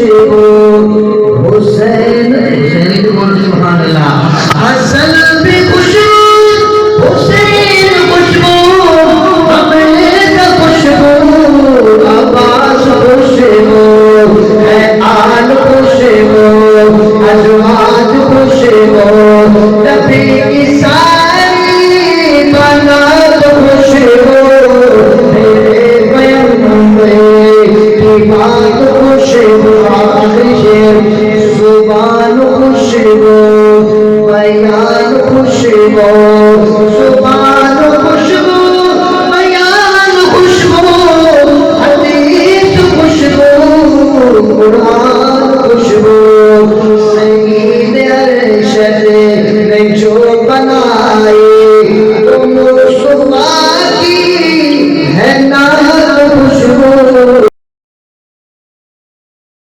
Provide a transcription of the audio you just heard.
خوشبو حسین حسین بول سبحان اللہ حسن بھی خوشبو حسین خوشبو ہمیں کا خوشبو عباس خوشبو ہے آل خوشبو ازواج